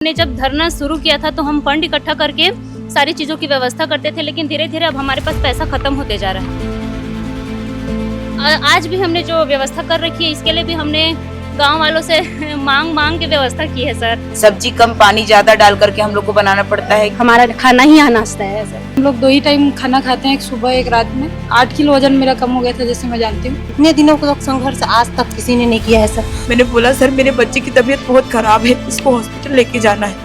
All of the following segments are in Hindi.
ने जब धरना शुरू किया था तो हम फंड इकट्ठा करके सारी चीज़ों की व्यवस्था करते थे, लेकिन धीरे धीरे अब हमारे पास पैसा खत्म होते जा रहा है। आज भी हमने जो व्यवस्था कर रखी है इसके लिए भी हमने गांव वालों से मांग के व्यवस्था की है सर। सब्जी कम पानी ज्यादा डाल करके हम लोग को बनाना पड़ता है। हमारा खाना ही यहाँ नाश्ता है सर। हम लोग 2 ही टाइम खाना खाते हैं, एक सुबह एक रात में। 8 किलो वजन मेरा कम हो गया था, जैसे मैं जानती हूँ। इतने दिनों का संघर्ष आज तक किसी ने नहीं किया है सर। मैंने बोला सर मेरे बच्चे की तबीयत बहुत खराब है, इसको हॉस्पिटल लेके जाना है।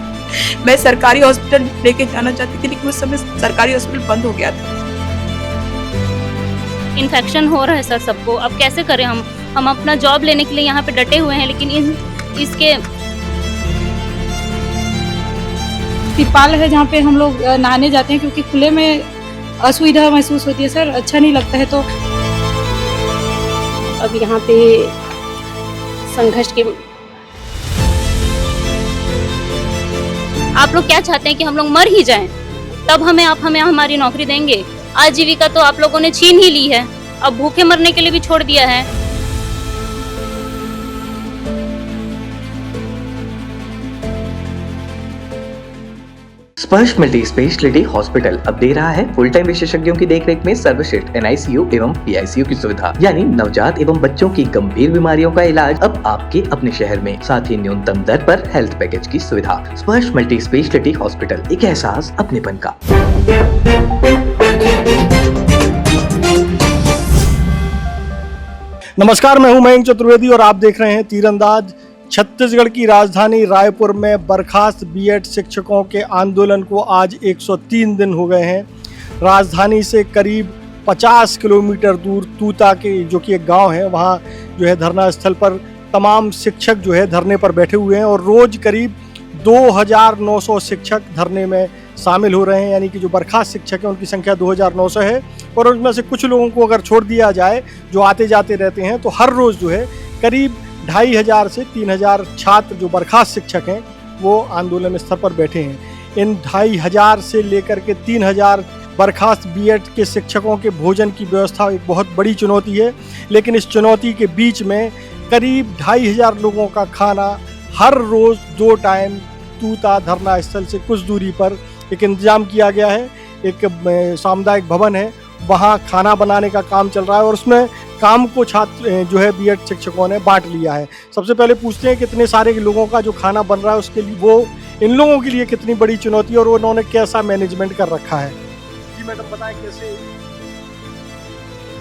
मैं सरकारी हॉस्पिटल लेके जाना चाहती थी, लेकिन उस समय सरकारी हॉस्पिटल बंद हो गया था। इन्फेक्शन हो रहा है सर सबको, अब कैसे करें हम अपना जॉब लेने के लिए यहाँ पे डटे हुए हैं, लेकिन इसके तिरपाल है जहाँ पे हम लोग नहाने जाते हैं, क्योंकि खुले में असुविधा महसूस होती है सर, अच्छा नहीं लगता है। तो अब यहाँ पे संघर्ष के आप लोग क्या चाहते हैं कि हम लोग मर ही जाएं, तब आप हमें हमारी नौकरी देंगे? आजीविका तो आप लोगों ने छीन ही ली है, अब भूखे मरने के लिए भी छोड़ दिया है। स्पर्श मल्टी स्पेशलिटी हॉस्पिटल अब दे रहा है फुल टाइम विशेषज्ञों की देखरेख में सर्वश्रेष्ठ NICU एवं PICU की सुविधा, यानी नवजात एवं बच्चों की गंभीर बीमारियों का इलाज अब आपके अपने शहर में, साथ ही न्यूनतम दर पर हेल्थ पैकेज की सुविधा। स्पर्श मल्टी स्पेशलिटी हॉस्पिटल, एक एहसास अपनेपन का। नमस्कार, मैं हूं मयंक चतुर्वेदी और आप देख रहे हैं तीरंदाज। छत्तीसगढ़ की राजधानी रायपुर में बर्खास्त B.Ed शिक्षकों के आंदोलन को आज 103 दिन हो गए हैं। राजधानी से करीब 50 किलोमीटर दूर तूता के जो कि एक गांव है, वहां जो है धरना स्थल पर तमाम शिक्षक जो है धरने पर बैठे हुए हैं और रोज करीब 2900 शिक्षक धरने में शामिल हो रहे हैं। यानी कि जो बर्खास्त शिक्षक हैं उनकी संख्या 2900 है और उनमें से कुछ लोगों को अगर छोड़ दिया जाए जो आते जाते रहते हैं, तो हर रोज़ जो है करीब 2500 से 3000 छात्र जो बर्खास्त शिक्षक हैं वो आंदोलन स्थल पर बैठे हैं। इन 2500 से लेकर के 3000 बर्खास्त B.Ed के शिक्षकों के भोजन की व्यवस्था एक बहुत बड़ी चुनौती है, लेकिन इस चुनौती के बीच में करीब 2500 लोगों का खाना हर रोज़ 2 टाइम तूता धरना स्थल से कुछ दूरी पर एक इंतजाम किया गया है। एक सामुदायिक भवन है, वहाँ खाना बनाने का काम चल रहा है और उसमें काम को छात्र जो है B.Ed शिक्षकों ने बांट लिया है। सबसे पहले पूछते हैं कितने सारे लोगों का जो खाना बन रहा है उसके लिए वो इन लोगों के लिए कितनी बड़ी चुनौती है और उन्होंने कैसा मैनेजमेंट कर रखा है। जी मैडम बताएं कैसे।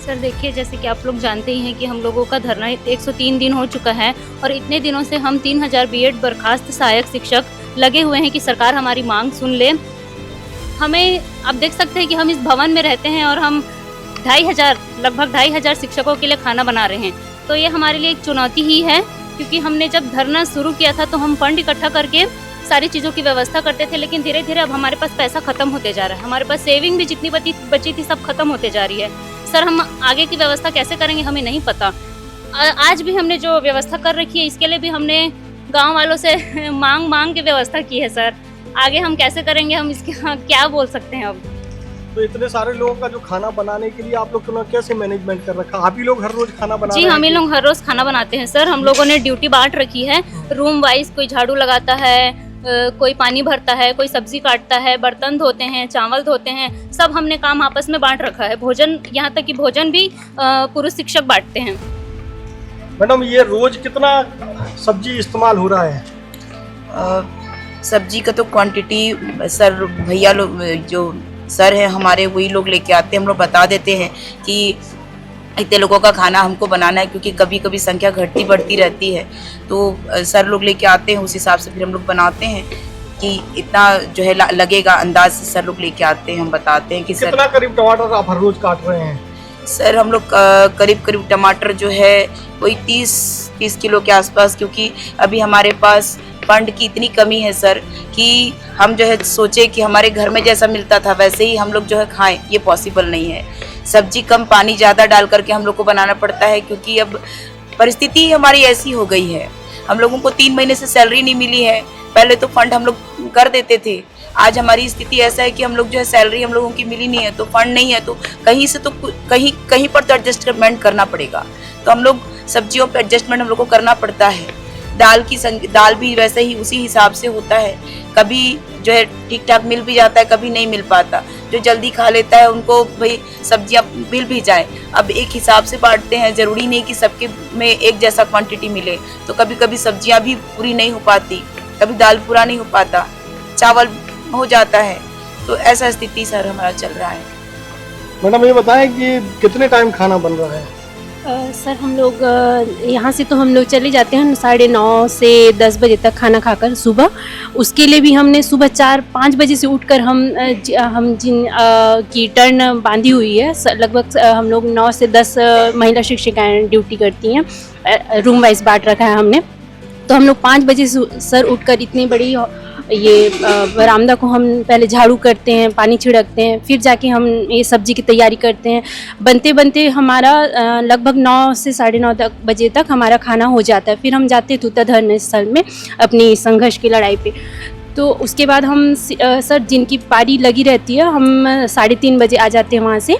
सर देखिए, जैसे कि आप लोग जानते ही हैं कि हम लोगों का धरना 103 दिन हो चुका है और इतने दिनों से हम 3000 B.Ed बर्खास्त सहायक शिक्षक लगे हुए हैं कि सरकार हमारी मांग सुन ले। हमें आप देख सकते हैं कि हम इस भवन में रहते हैं और हम लगभग 2500 शिक्षकों के लिए खाना बना रहे हैं। तो ये हमारे लिए एक चुनौती ही है, क्योंकि हमने जब धरना शुरू किया था तो हम फंड इकट्ठा करके सारी चीज़ों की व्यवस्था करते थे, लेकिन धीरे धीरे अब हमारे पास पैसा खत्म होते जा रहा है। हमारे पास सेविंग भी जितनी बची थी सब खत्म होते जा रही है। सर हम आगे की व्यवस्था कैसे करेंगे हमें नहीं पता। आज भी हमने जो व्यवस्था कर रखी है इसके लिए भी हमने गाँव वालों से मांग के व्यवस्था की है सर। आगे हम कैसे करेंगे, हम इसके क्या बोल सकते हैं अब। तो इतने सारे लोगों का जो खाना बनाने के लिए आप लोग ने कैसे मैनेजमेंट कर रखा? आप ही लोग हर रोज खाना बना? जी हम ही लोग हर रोज खाना बनाते हैं सर। हम लोगों ने ड्यूटी बांट रखी है रूम वाइज। कोई झाड़ू लगाता है, कोई पानी भरता है, कोई सब्जी काटता है, बर्तन धोते हैं, चावल धोते हैं, सब हमने काम आपस में बांट रखा है। भोजन, यहाँ तक कि भोजन भी पुरुष शिक्षक बांटते हैं। मैडम ये रोज कितना सब्जी इस्तेमाल हो रहा है? सब्जी का तो क्वांटिटी सर भैया लोग जो सर है हमारे वही लोग लेके आते हैं। हम लोग बता देते हैं कि इतने लोगों का खाना हमको बनाना है, क्योंकि कभी कभी संख्या घटती बढ़ती रहती है। तो सर लोग लेके आते हैं, उस हिसाब से फिर हम लोग बनाते हैं कि इतना जो है लगेगा, अंदाज से सर लोग लेके आते हैं। हम बताते हैं कि सर कितना करीब टमाटर आप हर रोज काट रहे हैं? सर हम लोग करीब टमाटर जो है वही 30 किलो के आसपास, क्योंकि अभी हमारे पास फंड की इतनी कमी है सर कि हम जो है सोचे कि हमारे घर में जैसा मिलता था वैसे ही हम लोग जो है खाएं, ये पॉसिबल नहीं है। सब्जी कम पानी ज़्यादा डाल करके हम लोग को बनाना पड़ता है, क्योंकि अब परिस्थिति हमारी ऐसी हो गई है। हम लोगों को 3 महीने से सैलरी नहीं मिली है। पहले तो फंड हम लोग कर देते थे, आज हमारी स्थिति ऐसा है कि हम लोग जो है सैलरी हम लोगों की मिली नहीं है, तो फंड नहीं है, तो कहीं से तो कहीं पर तो एडजस्टमेंट करना पड़ेगा। तो हम लोग सब्जियों पर एडजस्टमेंट हम लोग को करना पड़ता है। दाल भी वैसे ही उसी हिसाब से होता है, कभी जो है ठीक ठाक मिल भी जाता है, कभी नहीं मिल पाता। जो जल्दी खा लेता है उनको भाई सब्जियां मिल भी जाए। अब एक हिसाब से बांटते हैं, जरूरी नहीं कि सबके में एक जैसा क्वांटिटी मिले, तो कभी कभी सब्जियां भी पूरी नहीं हो पाती, कभी दाल पूरा नहीं हो पाता, चावल हो जाता है, तो ऐसा स्थिति सर हमारा चल रहा है। मैडम ये बताएं कि कितने टाइम खाना बन रहा है? सर हम लोग यहाँ से तो हम लोग चले जाते हैं 9:30 से 10 बजे तक खाना खाकर सुबह। उसके लिए भी हमने सुबह 4-5 बजे से उठकर हम जिन की टर्न बांधी हुई है, लगभग हम लोग 9 से 10 महिला शिक्षिकाएं ड्यूटी करती हैं, रूम वाइज बांट रखा है हमने। तो हम लोग 5 बजे से सर उठकर इतनी बड़ी ये बरामदा को हम पहले झाड़ू करते हैं, पानी छिड़कते हैं, फिर जाके हम ये सब्जी की तैयारी करते हैं। बनते बनते हमारा लगभग 9 से 9:30 बजे तक हमारा खाना हो जाता है। फिर हम जाते तूता धरने स्थल में अपनी संघर्ष की लड़ाई पे। तो उसके बाद हम सर जिनकी पारी लगी रहती है, हम 3:30 बजे आ जाते हैं वहाँ से।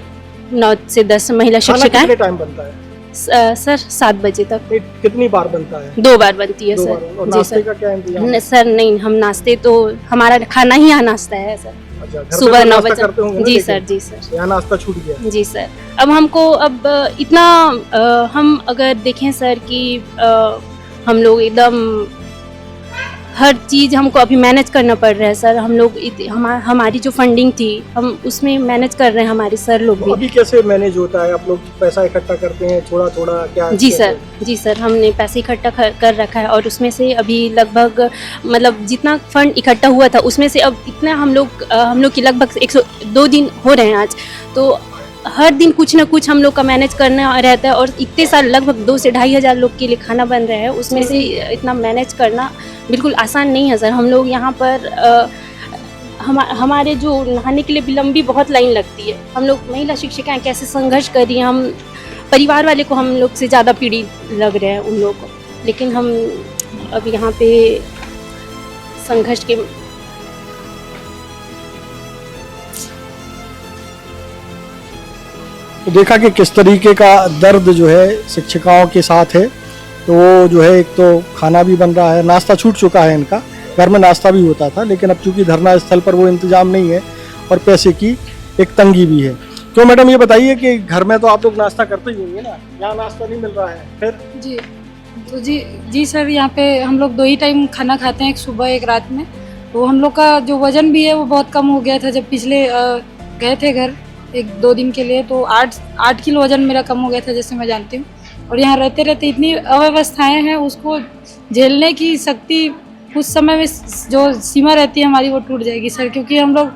9 से 10 महिला शिक्षिकाएं। कितने टाइम बनता है? सर 7 बजे तक। कितनी बार बनता है? 2 बार बनती है 2 सर। बार। और जी नाश्ते सर। का क्या इंतजाम है? सर नहीं, हम नाश्ते तो हमारा खाना ही यहाँ नाश्ता है सर। अच्छा, घर पे सुबह तो 9 नाश्ता बजे। करते होंगे ना, जी लेकिन सर, जी सर, यहाँ नाश्ता छूट गया। जी सर। अब हमको इतना हम अगर देखें सर कि हम लोग एकदम हर चीज़ हमको अभी मैनेज करना पड़ रहा है सर। हम लोग हमारी जो फंडिंग थी हम उसमें मैनेज कर रहे हैं, हमारे सर लोग तो भी। अभी कैसे मैनेज होता है? आप लोग पैसा इकट्ठा करते हैं थोड़ा थोड़ा क्या? जी सर, जी सर, हमने पैसे इकट्ठा कर रखा है और उसमें से अभी लगभग मतलब जितना फंड इकट्ठा हुआ था उसमें से अब इतना हम लोग की लगभग 102 दिन हो रहे हैं आज। तो हर दिन कुछ ना कुछ हम लोग का मैनेज करना रहता है और इतने साल लगभग 2 से 2,500 हज़ार लोग के लिए खाना बन रहा है, उसमें से इतना मैनेज करना बिल्कुल आसान नहीं है सर। हम लोग यहाँ पर हमारे जो नहाने के लिए भी लंबी बहुत लाइन लगती है। हम लोग महिला शिक्षिकाएं कैसे संघर्ष कर रही हैं, हम परिवार वाले को हम लोग से ज़्यादा पीड़ित लग रहे हैं उन लोगों को, लेकिन हम अब यहाँ पे संघर्ष के तो देखा कि किस तरीके का दर्द जो है शिक्षिकाओं के साथ है। तो वो जो है एक तो खाना भी बन रहा है, नाश्ता छूट चुका है इनका, घर में नाश्ता भी होता था, लेकिन अब चूंकि धरना स्थल पर वो इंतजाम नहीं है और पैसे की एक तंगी भी है। तो मैडम ये बताइए कि घर में तो आप लोग नाश्ता करते ही होंगे ना, यहाँ नाश्ता नहीं मिल रहा है फिर? जी तो जी सर, यहाँ पे हम लोग 2 ही टाइम खाना खाते हैं, एक सुबह एक रात में। तो हम लोग का जो वज़न भी है वो बहुत कम हो गया था जब पिछले गए थे घर 1-2 दिन के लिए, तो 8 किलो वज़न मेरा कम हो गया था, जैसे मैं जानती हूँ। और यहाँ रहते रहते इतनी अव्यवस्थाएं हैं, उसको झेलने की शक्ति उस समय में जो सीमा रहती है हमारी वो टूट जाएगी सर। क्योंकि हम लोग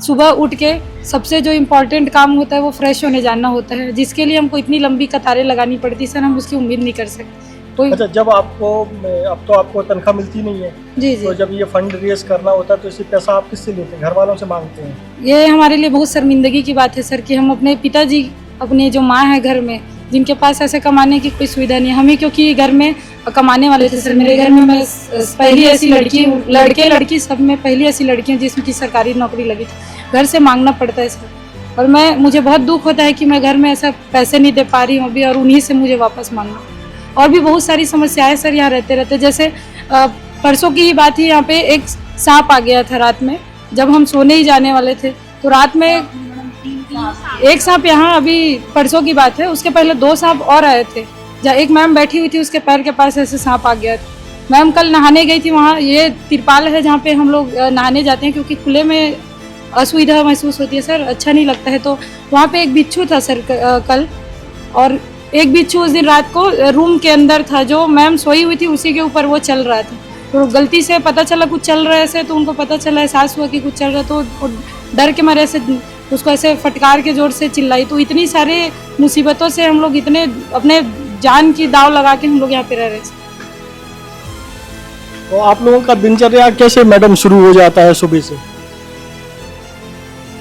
सुबह उठ के सबसे जो इम्पोर्टेंट काम होता है वो फ्रेश होने जाना होता है, जिसके लिए हमको इतनी लंबी कतारें लगानी पड़ती सर, हम उसकी उम्मीद नहीं कर सकते। कोई अच्छा, जब अब तो आपको तनख्वाह मिलती नहीं है, जी तो जब ये फंड रेज करना होता है तो इसी पैसा आप किससे लेते हैं? घर वालों से मांगते हैं? ये हमारे लिए बहुत शर्मिंदगी की बात है सर कि हम अपने पिताजी, अपने जो माँ है घर में, जिनके पास ऐसे कमाने की कोई सुविधा नहीं है, हमें क्योंकि घर में कमाने वाले थे सर। मेरे घर में मैं पहली ऐसी लड़की हूँ, लड़के सब में पहली ऐसी लड़की हूँ जिसमें की सरकारी नौकरी लगी थी। घर से मांगना पड़ता है सर, और मुझे बहुत दुख होता है कि मैं घर में ऐसा पैसे नहीं दे पा रही हूँ अभी, और उन्हीं से मुझे वापस मांगना। और भी बहुत सारी समस्याएं सर यहाँ रहते रहते, जैसे परसों की ही बात ही, यहाँ पे एक सांप आ गया था रात में, जब हम सोने ही जाने वाले थे। तो रात में एक सांप, यहाँ अभी परसों की बात है, उसके पहले 2 सांप और आए थे। जहाँ एक मैम बैठी हुई थी, उसके पैर के पास ऐसे सांप आ गया था। मैम कल नहाने गई थी, वहाँ ये तिरपाल है जहाँ पे हम लोग नहाने जाते हैं, क्योंकि खुले में असुविधा महसूस होती है सर, अच्छा नहीं लगता है। तो वहाँ पे एक बिच्छू था सर कल, और एक बिच्छू उस दिन रात को रूम के अंदर था, जो मैम सोई हुई थी उसी के ऊपर वो चल रहा था। तो गलती से पता चला कुछ चल रहा है ऐसे, तो उनको पता चला, एहसास हुआ कि कुछ चल रहा है, तो डर के मारे ऐसे उसको ऐसे फटकार के जोर से चिल्लाई। तो इतनी सारे मुसीबतों से हम लोग इतने अपने जान की दाव लगा के हम लोग यहाँ पे रह रहे हैं। तो आप लोगों का दिनचर्या कैसे मैडम शुरू हो जाता है सुबह से?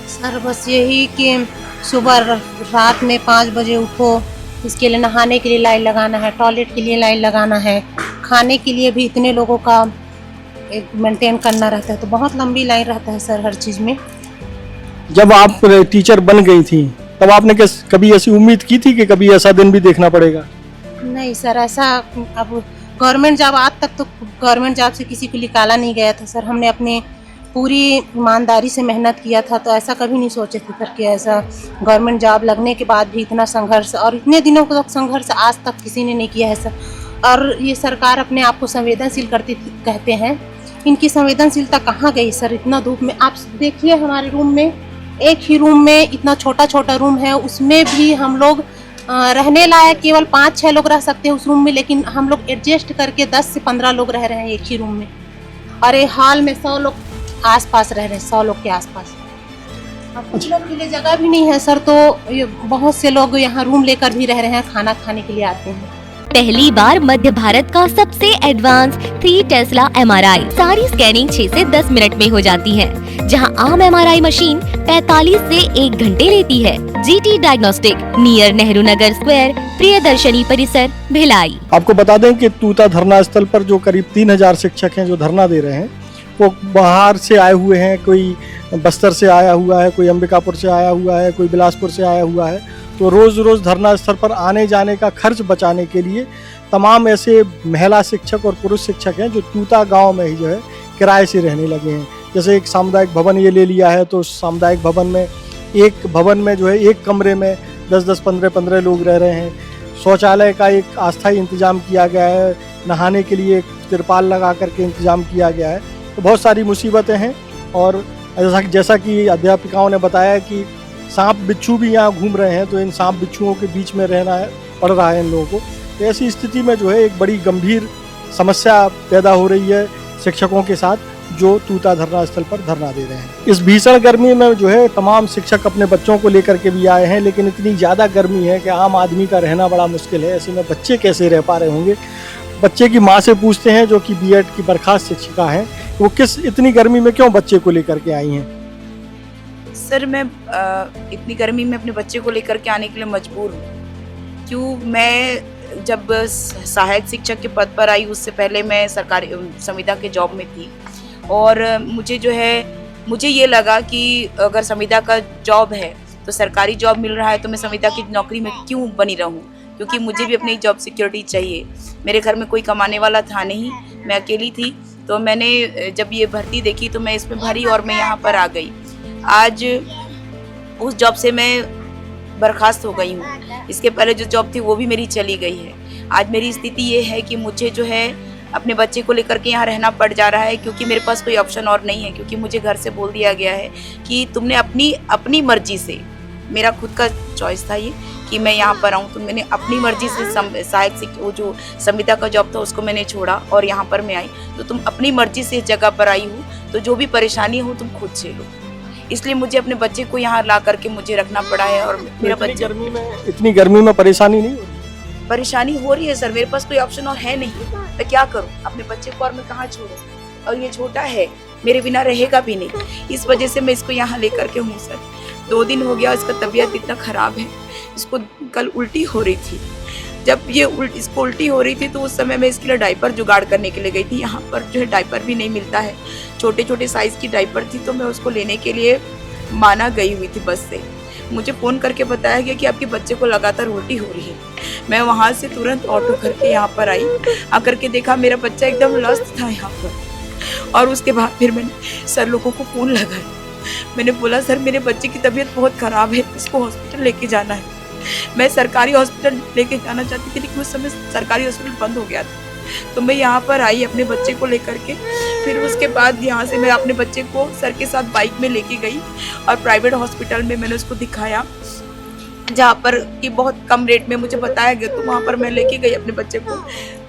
सर बस यही कि सुबह रात में 5 बजे उठो, इसके लिए नहाने के लिए लाइन लगाना है, टॉयलेट के लिए लाइन लगाना है, खाने के लिए भी इतने लोगों का एक मेंटेन करना रहता है, तो बहुत लंबी लाइन रहता है सर हर चीज़ में। जब आप टीचर बन गई थी तब आपने कभी ऐसी उम्मीद की थी कि कभी ऐसा दिन भी देखना पड़ेगा? नहीं सर, ऐसा अब गवर्नमेंट जॉब आज तक तो गवर्नमेंट जॉब से किसी को निकाला नहीं गया था सर। हमने अपने पूरी ईमानदारी से मेहनत किया था, तो ऐसा कभी नहीं सोचे थे सर कि ऐसा गवर्नमेंट जॉब लगने के बाद भी इतना संघर्ष, और इतने दिनों का संघर्ष आज तक किसी ने नहीं किया है सर। और ये सरकार अपने आप को संवेदनशील कहते हैं, इनकी संवेदनशीलता कहाँ गई सर? इतना धूप में आप देखिए, हमारे रूम में, एक ही रूम में इतना छोटा छोटा रूम है, उसमें भी हम लोग रहने लायक केवल 5-6 लोग रह सकते हैं उस रूम में, लेकिन हम लोग एडजस्ट करके 10 से 15 लोग रह रहे हैं एक ही रूम में। और एक हॉल में 100 लोग आसपास रह रहे हैं, 100 लोग के आसपास। अब कुछ लोग के लिए जगह भी नहीं है सर, तो ये बहुत से लोग यहाँ रूम लेकर भी रह रहे हैं, खाना खाने के लिए आते हैं। पहली बार मध्य भारत का सबसे एडवांस 3 टेस्ला MRI, सारी स्कैनिंग 6 से 10 मिनट में हो जाती है, जहां आम MRI मशीन 45 से 1 घंटे लेती है। GT diagnostic, near Nehru Nagar square, Priyadarshini परिसर, भिलाई। आपको बता दें कि तूता धरना स्थल पर जो करीब 3000 शिक्षक हैं जो धरना दे रहे हैं, वो बाहर से आए हुए हैं। कोई बस्तर से आया हुआ है, कोई अंबिकापुर से आया हुआ है, कोई बिलासपुर से आया हुआ है। तो रोज़ रोज़ धरना स्थल पर आने जाने का खर्च बचाने के लिए तमाम ऐसे महिला शिक्षक और पुरुष शिक्षक हैं जो तूता गांव में ही जो है किराए से रहने लगे हैं। जैसे एक सामुदायिक भवन ये ले लिया है, तो उस सामुदायिक भवन में एक भवन में जो है एक कमरे में 10-10, 15-15 लोग रह रहे हैं। शौचालय का एक अस्थायी इंतजाम किया गया है, नहाने के लिए एक तिरपाल लगा करके इंतजाम किया गया है। तो बहुत सारी मुसीबतें हैं। और जैसा कि अध्यापिकाओं ने बताया कि सांप बिच्छू भी यहाँ घूम रहे हैं, तो इन सांप बिच्छुओं के बीच में रहना पड़ रहा है इन लोगों को। तो ऐसी स्थिति में जो है एक बड़ी गंभीर समस्या पैदा हो रही है शिक्षकों के साथ, जो तूता धरना स्थल पर धरना दे रहे हैं। इस भीषण गर्मी में जो है तमाम शिक्षक अपने बच्चों को लेकर के भी आए हैं, लेकिन इतनी ज़्यादा गर्मी है कि आम आदमी का रहना बड़ा मुश्किल है। ऐसे में बच्चे कैसे रह पा रहे होंगे? बच्चे की माँ से पूछते हैं, जो कि B.Ed की बर्खास्त शिक्षिका हैं, वो किस इतनी गर्मी में क्यों बच्चे को लेकर के आई हैं। सर, मैं इतनी गर्मी में अपने बच्चे को लेकर के आने के लिए मजबूर हूँ। क्यों? मैं जब सहायक शिक्षक के पद पर आई, उससे पहले मैं सरकारी संविदा के जॉब में थी, और मुझे ये लगा कि अगर संविदा का जॉब है तो सरकारी जॉब मिल रहा है, तो मैं संविदा की नौकरी में क्यों बनी रहूं? क्योंकि मुझे भी अपनी जॉब सिक्योरिटी चाहिए। मेरे घर में कोई कमाने वाला था नहीं, मैं अकेली थी। तो मैंने जब ये भर्ती देखी तो मैं इसमें भरी और मैं यहाँ पर आ गई। आज उस जॉब से मैं बर्खास्त हो गई हूँ। इसके पहले जो जॉब थी वो भी मेरी चली गई है। आज मेरी स्थिति ये है कि मुझे जो है अपने बच्चे को लेकर के यहाँ रहना पड़ जा रहा है, क्योंकि मेरे पास कोई ऑप्शन और नहीं है। क्योंकि मुझे घर से बोल दिया गया है कि तुमने अपनी मर्जी से, मेरा खुद का चॉइस था ये कि मैं यहाँ पर आऊँ, तो मैंने अपनी मर्जी से सहायक शिक्षक, वो जो संविदा का जॉब था उसको मैंने छोड़ा और यहाँ पर मैं आई। तो तुम अपनी मर्जी से इस जगह पर आई हो, तो जो भी परेशानी हो तुम खुद झेलो। इसलिए मुझे अपने बच्चे को यहाँ ला करके मुझे रखना पड़ा है। और मेरा बच्चा इतनी गर्मी में परेशानी नहीं हो रही? परेशानी हो रही है सर, मेरे पास कोई ऑप्शन और है नहीं। मैं क्या करूँ अपने बच्चे को, और मैं कहाँ छोड़ूँ? और ये छोटा है, मेरे बिना रहेगा भी नहीं। इस वजह से मैं इसको यहाँ लेकर के हूँ सर। 2 दिन हो गया, इसका तबीयत इतना ख़राब है। इसको कल उल्टी हो रही थी। जब ये इसको उल्टी हो रही थी तो उस समय मैं इसके लिए डायपर जुगाड़ करने के लिए गई थी। यहाँ पर जो है डायपर भी नहीं मिलता है, छोटे छोटे साइज़ की डायपर थी, तो मैं उसको लेने के लिए माना गई हुई थी बस से। मुझे फ़ोन करके बताया गया कि आपके बच्चे को लगातार उल्टी हो रही है। मैं वहाँ से तुरंत ऑटो करके यहाँ पर आई। आकर के देखा मेरा बच्चा एकदम लस्त था यहाँ पर। और उसके बाद फिर मैंने सर लोगों को फ़ोन लगाया। मैंने बोला, सर मेरे बच्चे की तबीयत बहुत ख़राब है, इसको हॉस्पिटल लेके जाना है। मैं सरकारी हॉस्पिटल लेके जाना चाहती थी, लेकिन उस समय सरकारी हॉस्पिटल बंद हो गया था। तो मैं यहाँ पर आई अपने बच्चे को लेकर के। फिर उसके बाद यहाँ से मैं अपने बच्चे को सर के साथ बाइक में लेके गई और प्राइवेट हॉस्पिटल में मैंने उसको दिखाया, जहाँ पर कि बहुत कम रेट में मुझे बताया गया। तो वहाँ पर मैं लेके गई अपने बच्चे को,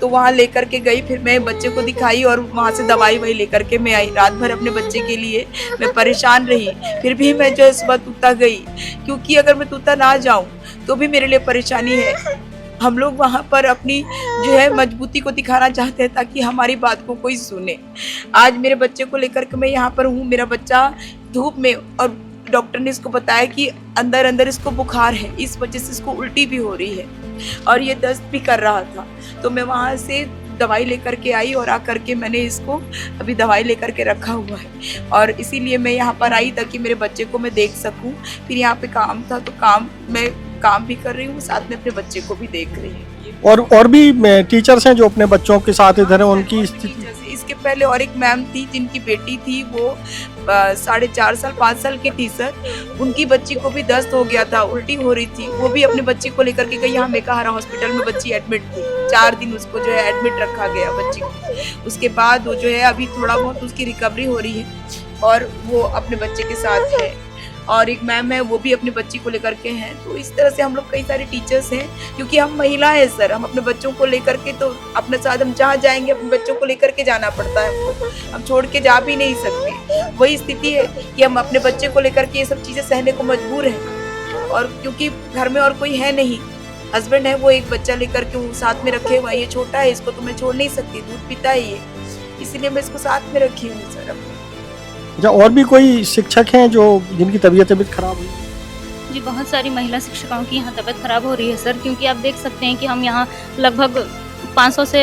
तो वहाँ लेकर के गई। फिर मैं बच्चे को दिखाई और वहाँ से दवाई वही लेकर के मैं आई। रात भर अपने बच्चे के लिए मैं परेशान रही। फिर भी मैं जो है सुबह तूता गई, क्योंकि अगर मैं तूता ना जाऊँ तो भी मेरे लिए परेशानी है। हम लोग वहाँ पर अपनी जो है मजबूती को दिखाना चाहते हैं ताकि हमारी बात को कोई सुने। आज मेरे बच्चे को लेकर के मैं यहाँ पर हूँ। मेरा बच्चा धूप में, और डॉक्टर ने इसको बताया कि अंदर अंदर इसको बुखार है, इस वजह से इसको उल्टी भी हो रही है और ये दस्त भी कर रहा था। तो मैं वहाँ से दवाई लेकर के आई और आकर के मैंने इसको अभी दवाई लेकर के रखा हुआ है। और इसीलिए मैं यहाँ पर आई ताकि मेरे बच्चे को मैं देख सकूँ। फिर यहाँ पे काम था, तो मैं काम भी कर रही हूँ, साथ में अपने बच्चे को भी देख रही हूँ। और भी टीचर्स हैं जो अपने बच्चों के साथ इधर हैं, उनकी स्थिति? इसके पहले और एक मैम थी जिनकी बेटी थी, वो 4.5 साल 5 साल की थी सर। उनकी बच्ची को भी दस्त हो गया था, उल्टी हो रही थी, वो भी अपने बच्ची को लेकर के गई। यहाँ मेकाहारा हॉस्पिटल में बच्ची एडमिट थी, 4 दिन उसको जो है एडमिट रखा गया बच्ची को। उसके बाद वो जो है अभी थोड़ा बहुत उसकी रिकवरी हो रही है और वो अपने बच्चे के साथ है। और एक मैम है, वो भी अपनी बच्ची को लेकर के हैं। तो इस तरह से हम लोग कई सारे टीचर्स हैं, क्योंकि हम महिला हैं सर, हम अपने बच्चों को लेकर के तो अपने साथ हम जहाँ जाएंगे अपने बच्चों को लेकर के जाना पड़ता है हमको, हम छोड़ के जा भी नहीं सकते। वही स्थिति है कि हम अपने बच्चे को लेकर के ये सब चीज़ें सहने को मजबूर हैं। और क्योंकि घर में और कोई है नहीं, हस्बैंड है, वो एक बच्चा लेकर के वो साथ में रखे हुआ है, ये छोटा है, इसको तो मैं छोड़ नहीं सकती, दूध पीता है ये, इसीलिए मैं इसको साथ में रखी हूँ सर अपने। या और भी कोई शिक्षक हैं जो जिनकी तबीयत खराब हुई? जी, बहुत सारी महिला शिक्षिकाओं की यहाँ तबीयत खराब हो रही है सर, क्योंकि आप देख सकते हैं कि हम यहाँ लगभग 500 से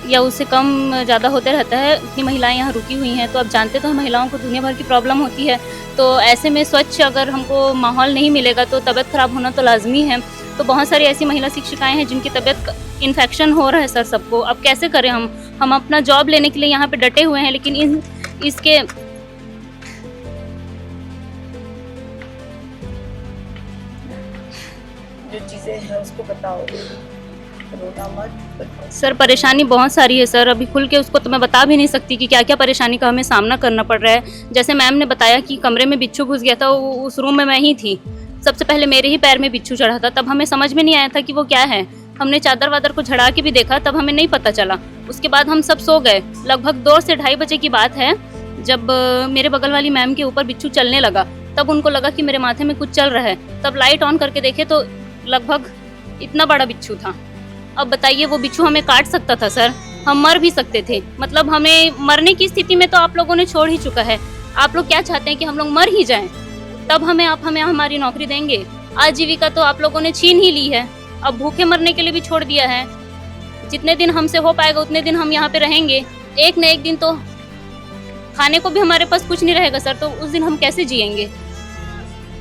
या उससे कम ज़्यादा होते रहता है, इतनी महिलाएं यहाँ रुकी हुई हैं। तो आप जानते तो हैं महिलाओं को दुनिया भर की प्रॉब्लम होती है, तो ऐसे में स्वच्छ अगर हमको माहौल नहीं मिलेगा तो तबीयत खराब होना तो लाजमी है। तो बहुत सारी ऐसी महिला शिक्षिकाएं हैं जिनकी तबीयत इन्फेक्शन हो रहा है सर सबको। अब कैसे करें हम अपना जॉब लेने के लिए यहाँ पे डटे हुए हैं, लेकिन इसके जो चीज़ें हैं उसको बताओ, रोना मत। सर परेशानी बहुत सारी है सर, अभी खुल के उसको तो मैं बता भी नहीं सकती कि क्या क्या परेशानी का हमें सामना करना पड़ रहा है। जैसे मैम ने बताया कि कमरे में बिच्छू घुस गया था, उस रूम में मैं ही थी। सबसे पहले मेरे ही पैर में बिच्छू चढ़ा था, तब हमें समझ में नहीं आया था कि वो क्या है। हमने चादर वादर को झड़ा के भी देखा, तब हमें नहीं पता चला। उसके बाद हम सब सो गए। लगभग 2 से 2:30 बजे की बात है, जब मेरे बगल वाली मैम के ऊपर बिच्छू चलने लगा, तब उनको लगा कि मेरे माथे में कुछ चल रहा है। तब लाइट ऑन करके देखे तो लगभग इतना बड़ा बिच्छू था। अब बताइए, वो बिच्छू हमें काट सकता था सर, हम मर भी सकते थे। मतलब हमें मरने की स्थिति में तो आप लोगों ने छोड़ ही चुका है। आप लोग क्या चाहते हैं कि हम लोग मर ही जाएं? तब आप हमें हमारी नौकरी देंगे? आजीविका तो आप लोगों ने छीन ही ली है, अब भूखे मरने के लिए भी छोड़ दिया है। जितने दिन हमसे हो पाएगा उतने दिन हम यहाँ पे रहेंगे। एक न एक दिन तो खाने को भी हमारे पास कुछ नहीं रहेगा सर, तो उस दिन हम कैसे जिएंगे?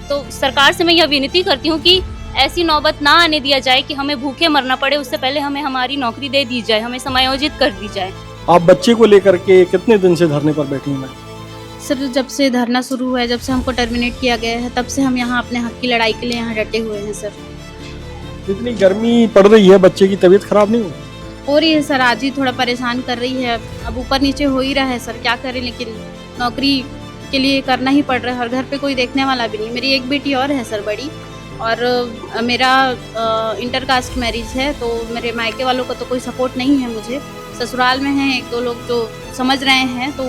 तो सरकार से मैं यह विनती करती हूँ कि ऐसी नौबत ना आने दिया जाए कि हमें भूखे मरना पड़े। उससे पहले हमें हमारी नौकरी दे दी जाए, हमें समायोजित कर दी जाए। आप बच्चे को लेकर के कितने दिन से धरने पर बैठी हैं? सर जब से धरना शुरू हुआ है, जब से हमको टर्मिनेट किया गया है, तब से हम यहाँ अपने हक की लड़ाई के लिए यहाँ डटे हुए हैं सर। इतनी गर्मी पड़ रही है, बच्चे की तबीयत खराब नहीं हो रही है सर, आज ही थोड़ा परेशान कर रही है। अब ऊपर नीचे हो ही रहा है सर, क्या करें, लेकिन नौकरी के लिए करना ही पड़ रहा है और घर पे कोई देखने वाला भी नहीं। मेरी एक बेटी और है सर बड़ी, और मेरा इंटरकास्ट मैरिज है, तो मेरे मायके वालों का तो कोई सपोर्ट नहीं है मुझे। ससुराल में हैं 1-2 लोग जो समझ रहे हैं, तो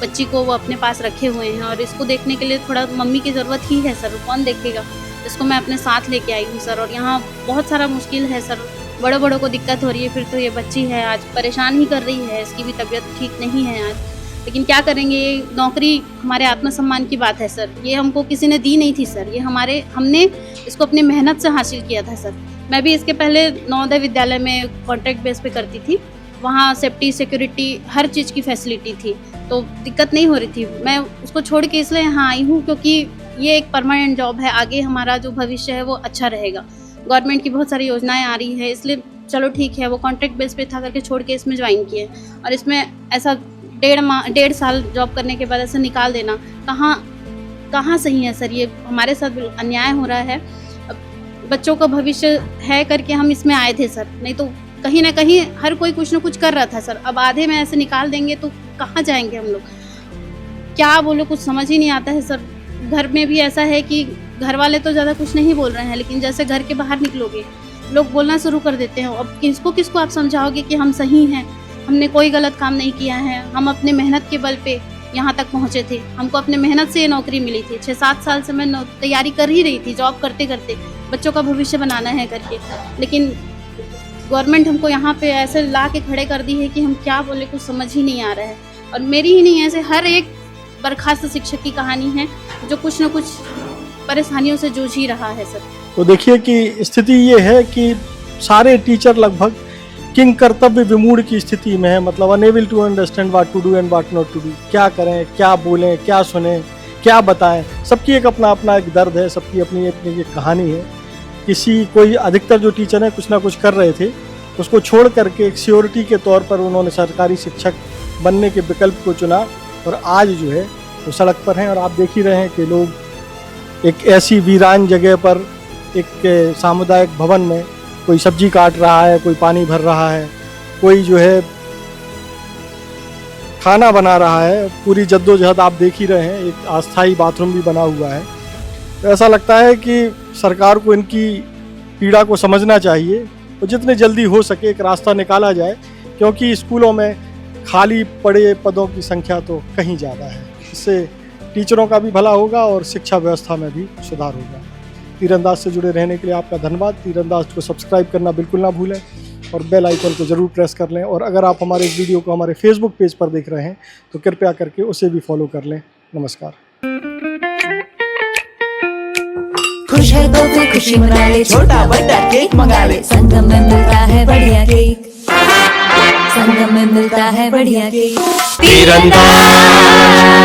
बच्ची को वो अपने पास रखे हुए हैं और इसको देखने के लिए थोड़ा मम्मी की ज़रूरत ही है सर। कौन देखेगा इसको? मैं अपने साथ लेके आई हूँ सर, और यहाँ बहुत सारा मुश्किल है सर। बड़ों को दिक्कत हो रही है, फिर तो ये बच्ची है आज परेशान ही कर रही है, इसकी भी तबीयत ठीक नहीं है आज। लेकिन क्या करेंगे, ये नौकरी हमारे आत्मसम्मान की बात है सर, ये हमको किसी ने दी नहीं थी सर, ये हमने इसको अपनी मेहनत से हासिल किया था सर। मैं भी इसके पहले नवोदय विद्यालय में कॉन्ट्रैक्ट बेस पे करती थी, वहाँ सेफ्टी सिक्योरिटी हर चीज़ की फैसिलिटी थी, तो दिक्कत नहीं हो रही थी। मैं उसको छोड़ के इसलिए यहाँ आई हूँ क्योंकि ये एक परमानेंट जॉब है, आगे हमारा जो भविष्य है वो अच्छा रहेगा। गवर्नमेंट की बहुत सारी योजनाएं आ रही है, इसलिए चलो ठीक है, वो कॉन्ट्रैक्ट बेस पे था करके छोड़ के इसमें ज्वाइन किए। और इसमें ऐसा 1.5 साल जॉब करने के बाद ऐसे निकाल देना कहाँ सही है सर? ये हमारे साथ अन्याय हो रहा है। बच्चों का भविष्य है करके हम इसमें आए थे सर, नहीं तो कहीं ना कहीं हर कोई कुछ ना कुछ कर रहा था सर। अब आधे में ऐसे निकाल देंगे तो कहाँ जाएंगे हम लोग? क्या बोलो, कुछ समझ ही नहीं आता है सर। घर में भी ऐसा है कि घर वाले तो ज़्यादा कुछ नहीं बोल रहे हैं, लेकिन जैसे घर के बाहर निकलोगे लोग बोलना शुरू कर देते हैं। अब किसको आप समझाओगे कि हम सही हैं, हमने कोई गलत काम नहीं किया है, हम अपने मेहनत के बल पे यहाँ तक पहुँचे थे, हमको अपने मेहनत से ये नौकरी मिली थी। 6-7 साल से मैं तैयारी कर ही रही थी, जॉब करते करते बच्चों का भविष्य बनाना है करके, लेकिन गवर्नमेंट हमको यहाँ पे ऐसे ला के खड़े कर दी है कि हम क्या बोले, कुछ समझ ही नहीं आ रहा है। और मेरी ही नहीं, ऐसे हर एक बर्खास्त शिक्षक की कहानी है जो कुछ न कुछ परेशानियों से जूझ ही रहा है सर। तो देखिए कि स्थिति ये है कि सारे टीचर लगभग किंग कर्तव्य विमूढ़ की स्थिति में है, मतलब unable to understand what to do and what not to do. क्या करें, क्या बोलें, क्या सुने, क्या बताएं। सबकी एक अपना एक दर्द है, सबकी अपनी एक कहानी है। कोई अधिकतर जो टीचर हैं कुछ ना कुछ कर रहे थे, उसको छोड़ करके एक सियोरिटी के तौर पर उन्होंने सरकारी शिक्षक बनने के विकल्प को चुना और आज जो है वो सड़क पर हैं। और आप देख ही रहे हैं कि लोग एक ऐसी वीरान जगह पर एक सामुदायिक भवन में कोई सब्जी काट रहा है, कोई पानी भर रहा है, कोई जो है खाना बना रहा है। पूरी जद्दोजहद आप देख ही रहे हैं। एक अस्थाई बाथरूम भी बना हुआ है। तो ऐसा लगता है कि सरकार को इनकी पीड़ा को समझना चाहिए और जितने जल्दी हो सके एक रास्ता निकाला जाए, क्योंकि स्कूलों में खाली पड़े पदों की संख्या तो कहीं ज़्यादा है। इससे टीचरों का भी भला होगा और शिक्षा व्यवस्था में भी सुधार होगा। तीरंदाज से जुड़े रहने के लिए आपका धन्यवाद। तीरंदाज को सब्सक्राइब करना बिल्कुल ना भूलें और बेल आइकन को ज़रूर प्रेस कर लें। और अगर आप हमारे इस वीडियो को हमारे फेसबुक पेज पर देख रहे हैं तो कृपया करके उसे भी फॉलो कर लें। नमस्कार। खुश है तो फिर खुशी मना ले, छोटा बड़ा केक मंगा ले, संगम में मिलता है बढ़िया केक, संगम में मिलता है बढ़िया केक। तीरंदाज